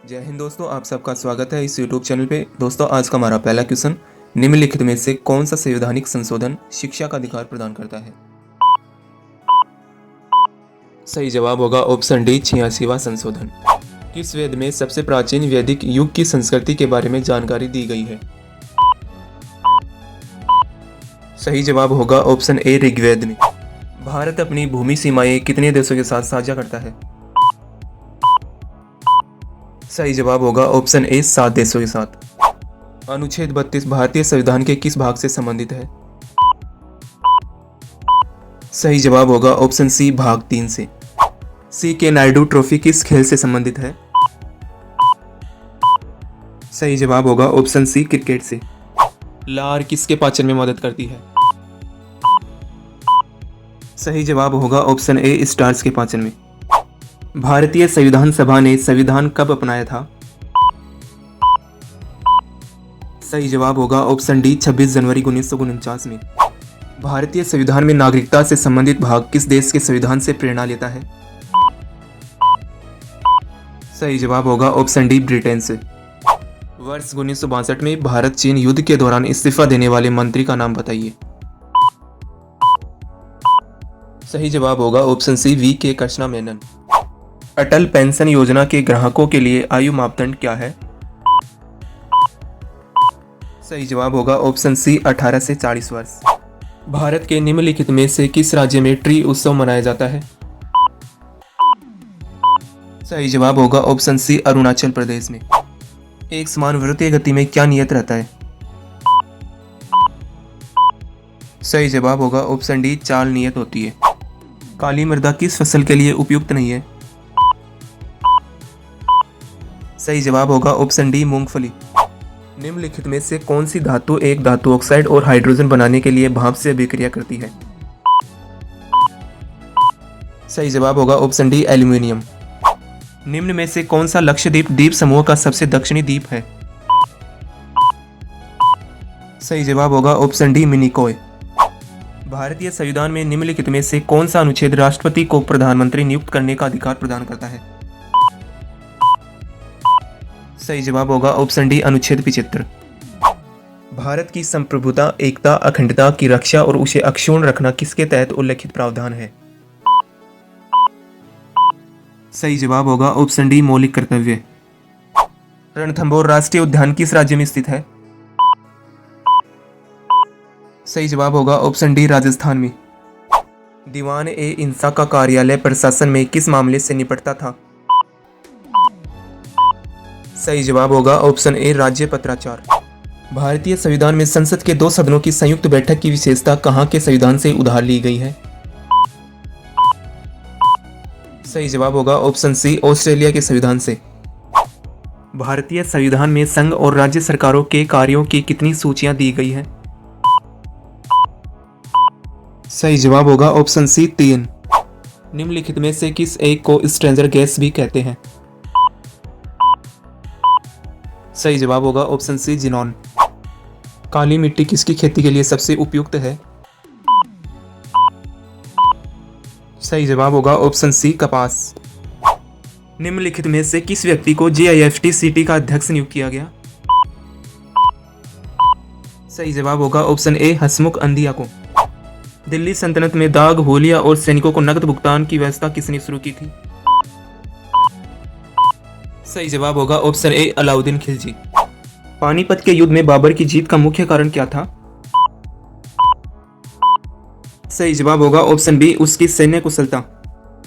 जय हिंद दोस्तों, आप सबका स्वागत है इस YouTube चैनल पे। दोस्तों, आज का हमारा पहला क्वेश्चन, निम्नलिखित में से कौन सा संवैधानिक संशोधन शिक्षा का अधिकार प्रदान करता है? सही जवाब होगा ऑप्शन डी, 86वां संशोधन। किस वेद में सबसे प्राचीन वैदिक युग की संस्कृति के बारे में जानकारी दी गई है? सही जवाब होगा ऑप्शन ए, ऋग्वेद में। भारत अपनी भूमि सीमाएं कितने देशों के साथ साझा करता है? सही जवाब होगा ऑप्शन ए, 7 देशों के साथ। अनुच्छेद 32 भारतीय संविधान के किस भाग से संबंधित है? सही जवाब होगा ऑप्शन सी, भाग 3 से। सी के नायडू ट्रॉफी किस खेल से संबंधित है? सही जवाब होगा ऑप्शन सी, क्रिकेट से। लार किसके पाचन में मदद करती है? सही जवाब होगा ऑप्शन ए, स्टार्च के पाचन में। भारतीय संविधान सभा ने संविधान कब अपनाया था? सही जवाब होगा ऑप्शन डी, 26 जनवरी 1949 में। भारतीय संविधान में नागरिकता से संबंधित भाग किस देश के संविधान से प्रेरणा लेता है? सही जवाब होगा ऑप्शन डी, ब्रिटेन से। वर्ष 1962 में भारत चीन युद्ध के दौरान इस्तीफा देने वाले मंत्री का नाम बताइए। सही जवाब होगा ऑप्शन सी, वी के कृष्णा मेनन। अटल पेंशन योजना के ग्राहकों के लिए आयु मापदंड क्या है? सही जवाब होगा ऑप्शन सी, 18 से 40 वर्ष। भारत के निम्नलिखित में से किस राज्य में ट्री उत्सव मनाया जाता है? सही जवाब होगा ऑप्शन सी, अरुणाचल प्रदेश में। एक समान वृत्तीय गति में क्या नियत रहता है? सही जवाब होगा ऑप्शन डी, चाल नियत होती है। काली मृदा किस फसल के लिए उपयुक्त नहीं है? सही जवाब होगा ऑप्शन डी, मूंगफली। निम्नलिखित में से कौन सी धातु एक धातु ऑक्साइड और हाइड्रोजन बनाने के लिए भाप से अभिक्रिया करती है? सही जवाब होगा ऑप्शन डी, एल्यूमिनियम। निम्न में से कौन सा लक्षद्वीप द्वीप समूह का सबसे दक्षिणी द्वीप है? सही जवाब होगा ऑप्शन डी, मिनिकॉय। भारतीय संविधान में निम्नलिखित में से कौन सा अनुच्छेद राष्ट्रपति को प्रधानमंत्री नियुक्त करने का अधिकार प्रदान करता है? सही जवाब होगा ऑप्शन डी, अनुच्छेद 75। भारत की संप्रभुता, एकता, अखंडता की रक्षा और उसे अक्षुण्ण रखना किसके तहत उल्लेखित प्रावधान है? सही जवाब होगा ऑप्शन डी, मौलिक कर्तव्य। रणथंभौर राष्ट्रीय उद्यान किस राज्य में स्थित है? सही जवाब होगा ऑप्शन डी, राजस्थान में। दीवान ए इंसा का कार्यालय प्रशासन में किस मामले से निपटता था? सही जवाब होगा ऑप्शन ए, राज्य पत्राचार। भारतीय संविधान में संसद के 2 सदनों की संयुक्त बैठक की विशेषता कहाँ के संविधान से उधार ली गई है? सही जवाब होगा ऑप्शन सी, ऑस्ट्रेलिया के संविधान से। भारतीय संविधान में संघ और राज्य सरकारों के कार्यों की कितनी सूचियां दी गई है? सही जवाब होगा ऑप्शन सी, 3। निम्नलिखित में से किस एक को स्ट्रेंजर गैस भी कहते हैं? सही जवाब होगा ऑप्शन सी, जिनॉन। काली मिट्टी किसकी खेती के लिए सबसे उपयुक्त है? सही जवाब होगा ऑप्शन सी, कपास। निम्नलिखित में से किस व्यक्ति को GIFTCT का अध्यक्ष नियुक्त किया गया? सही जवाब होगा ऑप्शन ए, हसमुख अंधिया को। दिल्ली सल्तनत में दाग, होलिया और सैनिकों को नकद भुगतान की व्यवस्था किसने शुरू की थी? सही जवाब होगा ऑप्शन ए, अलाउद्दीन खिलजी। पानीपत के युद्ध में बाबर की जीत का मुख्य कारण क्या था? सही जवाब होगा ऑप्शन बी, उसकी सैन्य कुशलता।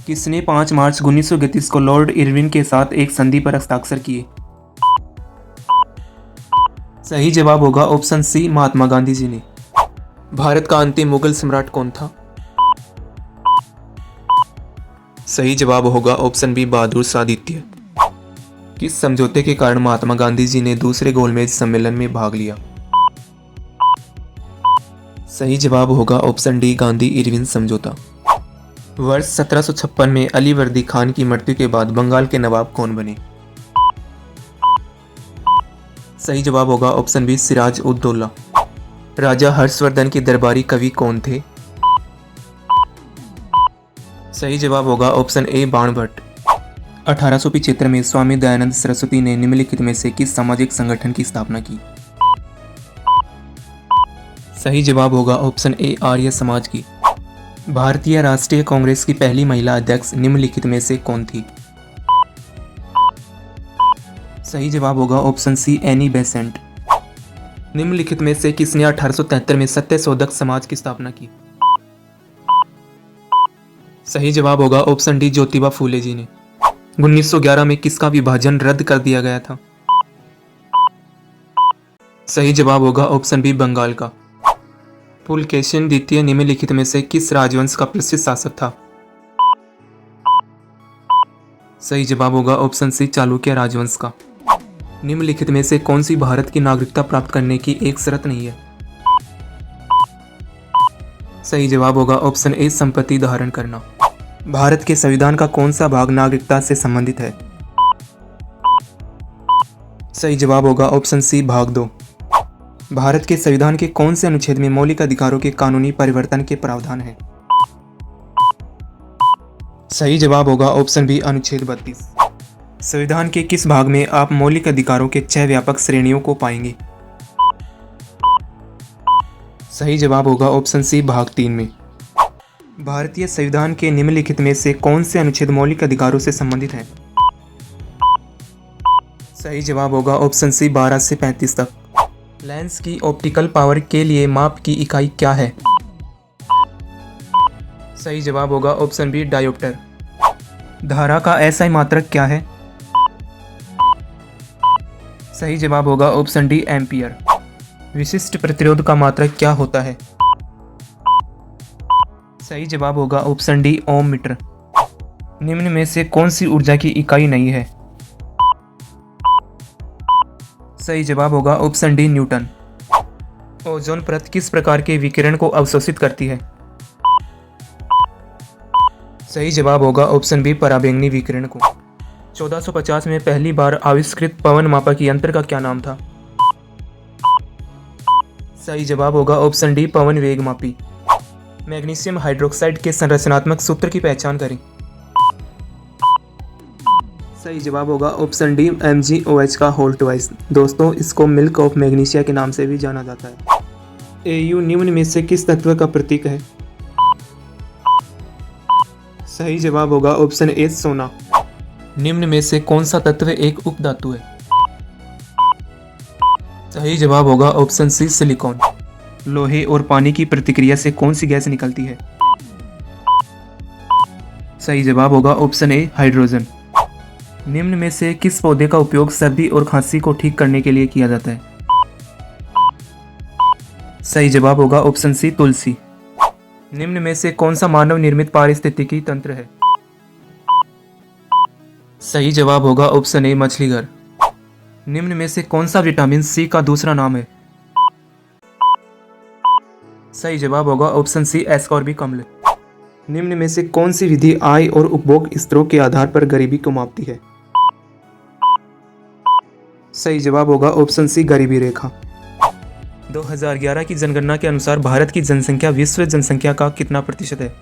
किसने 5 मार्च 1931 को लॉर्ड इरविन के साथ एक संधि पर हस्ताक्षर किए? सही जवाब होगा ऑप्शन सी, महात्मा गांधी जी ने। भारत का अंतिम मुगल सम्राट कौन था? सही जवाब होगा ऑप्शन बी, बहादुर शाह द्वितीय। किस समझौते के कारण महात्मा गांधी जी ने दूसरे गोलमेज सम्मेलन में भाग लिया? सही जवाब होगा ऑप्शन डी, गांधी इरविन समझौता। वर्ष 1756 में अली वर्दी खान की मृत्यु के बाद बंगाल के नवाब कौन बने? सही जवाब होगा ऑप्शन बी, सिराज उद दौला। राजा हर्षवर्धन के दरबारी कवि कौन थे? सही जवाब होगा ऑप्शन ए, बाणभट्ट। 1875 में स्वामी दयानंद सरस्वती ने निम्नलिखित में से किस सामाजिक संगठन की स्थापना की? सही जवाब होगा ऑप्शन ए आर्य समाज की। भारतीय राष्ट्रीय कांग्रेस की पहली महिला अध्यक्ष निम्नलिखित में से कौन थी? सही जवाब होगा ऑप्शन सी एनी बेसेंट। निम्नलिखित में से किसने 1873 में सत्यशोधक समाज की स्थापना की? सही जवाब होगा ऑप्शन डी ज्योतिबा फूले जी ने। 1911 में किसका विभाजन रद्द कर दिया गया था? सही जवाब होगा ऑप्शन बी बंगाल का। पुलकेशिन द्वितीय निम्नलिखित में से किस राजवंश का प्रसिद्ध शासक था? सही जवाब होगा ऑप्शन सी चालुक्य राजवंश का। निम्नलिखित में से कौन सी भारत की नागरिकता प्राप्त करने की एक शर्त नहीं है? सही जवाब होगा ऑप्शन ए संपत्ति धारण करना। भारत के संविधान का कौन सा भाग नागरिकता से संबंधित है? सही जवाब होगा ऑप्शन सी भाग 2। भारत के संविधान के कौन से अनुच्छेद में मौलिक अधिकारों के कानूनी परिवर्तन के प्रावधान है? सही जवाब होगा ऑप्शन बी अनुच्छेद 32। संविधान के किस भाग में आप मौलिक अधिकारों के 6 व्यापक श्रेणियों को पाएंगे? सही जवाब होगा ऑप्शन सी भाग 3 में। भारतीय संविधान के निम्नलिखित में से कौन से अनुच्छेद मौलिक अधिकारों से संबंधित हैं? सही जवाब होगा ऑप्शन सी 12 से 35 तक। लेंस की ऑप्टिकल पावर के लिए माप की इकाई क्या है? सही जवाब होगा ऑप्शन बी डायोप्टर। धारा का एसआई मात्रक क्या है? सही जवाब होगा ऑप्शन डी एम्पियर। विशिष्ट प्रतिरोध का मात्रक क्या होता है? सही जवाब होगा ऑप्शन डी ओम मीटर। निम्न में से कौन सी ऊर्जा की इकाई नहीं है? सही जवाब होगा ऑप्शन डी न्यूटन। ओजोन परत किस प्रकार के विकिरण को अवशोषित करती है? सही जवाब होगा ऑप्शन बी पराबैंगनी विकिरण को। 1450 में पहली बार आविष्कृत पवन मापक यंत्र का क्या नाम था? सही जवाब होगा ऑप्शन डी पवन वेग मापी। मैग्नीशियम हाइड्रोक्साइड के संरचनात्मक सूत्र की पहचान करें। सही जवाब होगा ऑप्शन डी MgOH का होल ट्वाइस। दोस्तों, इसको मिल्क ऑफ मैग्नीशिया के नाम से भी जाना जाता है। Au निम्न में से किस तत्व का प्रतीक है? सही जवाब होगा ऑप्शन ए सोना। निम्न में से कौन सा तत्व एक उपधातु है? सही जवाब होगा ऑप्शन सी सिलिकॉन। लोहे और पानी की प्रतिक्रिया से कौन सी गैस निकलती है? सही जवाब होगा ऑप्शन ए हाइड्रोजन। निम्न में से किस पौधे का उपयोग सर्दी और खांसी को ठीक करने के लिए किया जाता है? सही जवाब होगा ऑप्शन सी तुलसी। निम्न में से कौन सा मानव निर्मित पारिस्थितिकी तंत्र है? सही जवाब होगा ऑप्शन ए मछली घर। निम्न में से कौन सा विटामिन सी का दूसरा नाम है? सही जवाब होगा ऑप्शन सी एस्कॉर्बिक अम्ल। निम्न में से कौन सी विधि आय और उपभोग स्तरों के आधार पर गरीबी को मापती है? सही जवाब होगा ऑप्शन सी गरीबी रेखा। 2011 की जनगणना के अनुसार भारत की जनसंख्या विश्व जनसंख्या का कितना प्रतिशत है?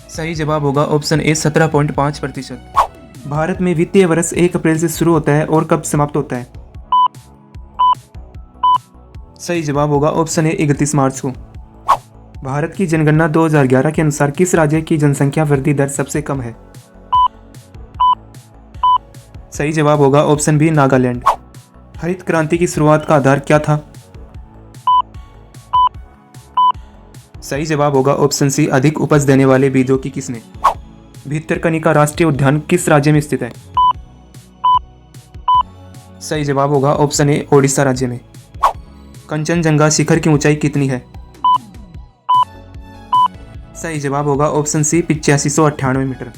सही जवाब होगा ऑप्शन ए 17.5%। भारत में वित्तीय वर्ष 1 अप्रैल से शुरू होता है और कब समाप्त होता है? सही जवाब होगा ऑप्शन ए 31 मार्च को। भारत की जनगणना 2011 के अनुसार किस राज्य की जनसंख्या वृद्धि दर सबसे कम है? सही जवाब होगा ऑप्शन बी नागालैंड। हरित क्रांति की शुरुआत का आधार क्या था? सही जवाब होगा ऑप्शन सी अधिक उपज देने वाले बीजों की किस्में। भितरकनिका राष्ट्रीय उद्यान किस राज्य में स्थित है? सही जवाब होगा ऑप्शन ए ओडिशा राज्य में। कंचनजंगा शिखर की ऊंचाई कितनी है? सही जवाब होगा ऑप्शन सी 8598 मीटर।